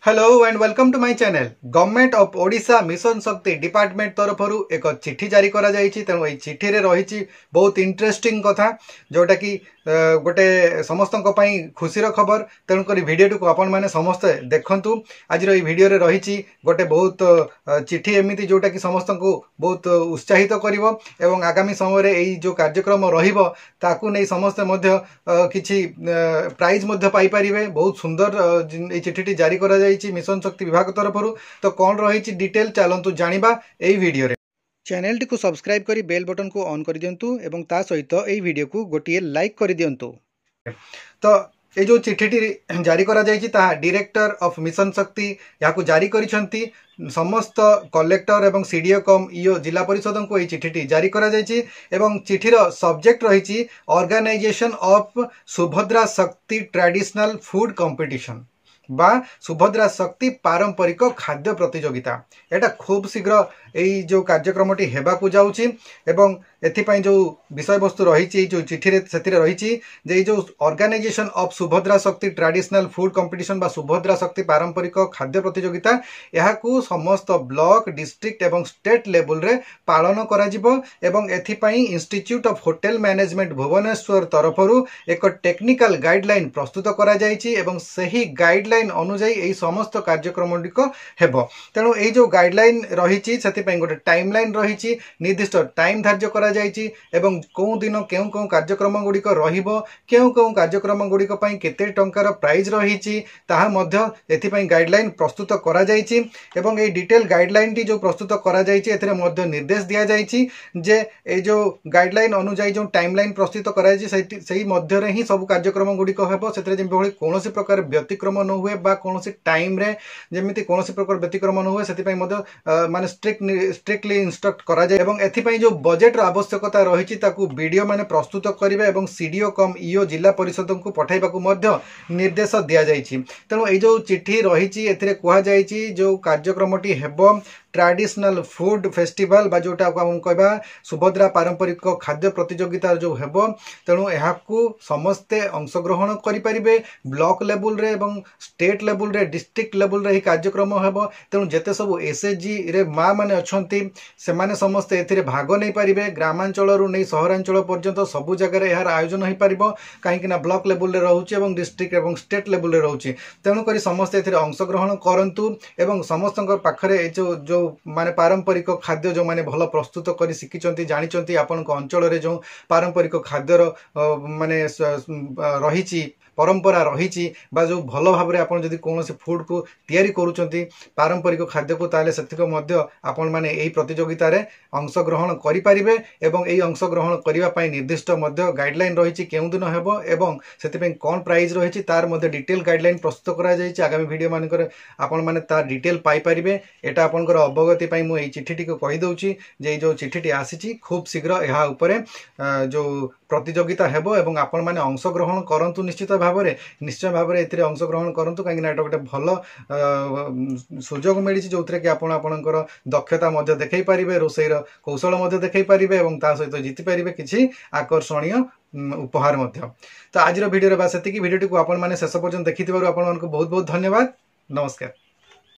Hello and welcome to my channel. Government of Odisha mission Shakti department तरफ एक चिट्ठी जारी करा जायछि। तेणु ये चिट्ठी रे रही बहुत इंटरेस्टिंग कथा जोटा कि गोटे समस्त खुशी खबर। तेणुक भिडियो को आपण मैंने समस्ते देखु। आज भिडियो रे रही गोटे बहुत चिट्ठी एमती जोटा कि समस्त को बहुत उत्साहित कर आगामी समय यही जो कार्यक्रम रही समस्ते किसी प्राइज पाई पारे। बहुत सुंदर ये चिट्ठी जारी करा मिशन शक्ति विभाग तरफ। तो कौन रही डिटेल चलतु जानिबा एई वीडियो रे। चैनल टी को सब्सक्राइब करी बेल बटन को ऑन कर दियंतु एवं ता सहित एई वीडियो को गोटिए लाइक कर दियंतु। तो ये जो चिट्ठी जारी करा जायछि ता डायरेक्टर ऑफ मिशन शक्ति याकू जारी करिसंती। समस्त कलेक्टर एवं सीडीओ कम ईओ जिला परिषद को ये चिट्ठी जारी करा जायछि एवं चिट्ठीर सब्जेक्ट रही ऑर्गेनाइजेशन ऑफ सुभद्रा शक्ति ट्रेडिशनल फूड कंपटीशन बा सुभद्रा शक्ति पारंपरिक खाद्य प्रतियोगिता। एटा खूब शीघ्र यही जो कार्यक्रमटी हेबाकू जाउछि एवं एथिपाई जो विषय वस्तु रही जो चिट्ठी से रही जो ऑर्गेनाइजेशन ऑफ सुभद्रा शक्ति ट्रेडिशनल फूड कंपटीशन बा सुभद्रा शक्ति पारंपरिक खाद्य प्रतियोगिता यहाकू समस्त ब्लॉक डिस्ट्रिक्ट एवं स्टेट लेवल रे पालन करा जिवो एवं एथिपाई institute of hotel management Bhubaneswar तरफरु एक टेक्निकल गाइडलाइन प्रस्तुत करा जायछि एवं सही गाइडलाइन अनुसार यही समस्त कार्यक्रम हेबो। तेणु यही जो गाइडलाइन रही गोटे टाइमलाइन रही निर्दिष्ट टाइम धार्य करा जायछि एवं कौ दिन केउ केउ कार्यक्रम गुड़िक रहिबो केउ केउ कार्यक्रम गुड़िक पई केते टंकार प्राइज रही ताहा मध्य एथिपई गाइडलाइन प्रस्तुत करा जायछि एवं ए डिटेल गाइडलाइन टी जो प्रस्तुत करा जायछि एथिरे मध्य निर्देश दिया जायछि जे ए जो गाइडलाइन अनुसार जो टाइमलाइन प्रस्तुत करा जायछि सेही मध्य रे ही सब कार्यक्रम गुड़िक हेबो। सेतरे जेभଳି कोनोसी प्रकार व्यतिक्रम न हुए बा कोनोसी टाइम रे जेमिति कोनोसी प्रकार व्यतिक्रम न हुए सेथिपई मध्य माने स्ट्रिक्टली इंस्ट्रक्ट करा जाय एवं एथिपई जो बजेट आवश्यकता रही वीडियो माने प्रस्तुत करिवे एवं सीडीओ कम ईओ जिला परिषद को पठाइबाकू मध्य निर्देश दिया जायछि। तेणु ए जो चिट्ठी रही एथिरे कुहा जायछि जो कार्यक्रमटी हेबो ट्रेडिशनल फूड फेस्टिवल बा जोटा कहबा सुभद्रा पारंपरिक खाद्य प्रतियोगिता जो हेबो। तेणु एहाकू समस्ते अंशग्रहण करि परिबे ब्लॉक लेवल रे एवं स्टेट लेवल रे डिस्ट्रिक्ट लेवल रे कार्यक्रम हेबो। तेणु जेते सब एसएचजी रे माँ माने अछंती से माने समस्ते एथिरे भाग नै परिबे। ग्रामांचल रु नै सहरांचल पर्यंत सबु जगह यार आयोजन होई परिबो काहेकि ना ब्लॉक लेवल रे रहउची एवं डिस्ट्रिक्ट एवं स्टेट लेवल रे रहउची। तेणु करी समस्ते एथिरे अंशग्रहण करंतु एवं समस्तंकर पाखरे जो माने पारंपरिक खाद्य जो माने भल प्रस्तुत करी शिखिचंती जानिचंती आपन को अंचल रे जो पारंपरिक खाद्यर माने रही परंपरा रही बा जो भल भाव आपन जदि कोनोसी फूड को तैयारी करूचंती पारंपरिक खाद्य को ताले सेतिको मध्य आपन माने एही प्रतियोगिता रे अंशग्रहण करि परिबे एवं एही अंशग्रहण करिवा पई निर्दिष्ट मध्य गाइडलाइन रही केउ दिन हेबो एवं सेतिपई कोन प्राइज रही तार मध्य डिटेल गाइडलाइन प्रस्तुत करा जायछि। आगामी वीडियो मानकर आपन माने तार डिटेल पाई परिबे। एटा आपनकर अवगति पई मु एही चिट्ठी को कहि दउछि जे जो चिट्ठी आसीछि खूब शीघ्र एहा उपरे जो प्रतियोगिता हेबो एवं आपण माने अंशग्रहण करंतु निश्चय भाव एथिरे अंशग्रहण करंतु काहेकि ना एटा गोटे भल सुजोग मिली जो कि आपण आपणकर दक्षता मध्य देखै पारिबे रोसैर कौशल मध्य देखै पारिबे एवं ता सहित जीति पारिबे किछि आकर्षणीय उपहार मध्य। तो आज वीडियो रे बस एतिकी वीडियो को आपण माने शेष पर्यंत देखिथिबारु आपण मानकु बहुत बहुत धन्यवाद। नमस्कार।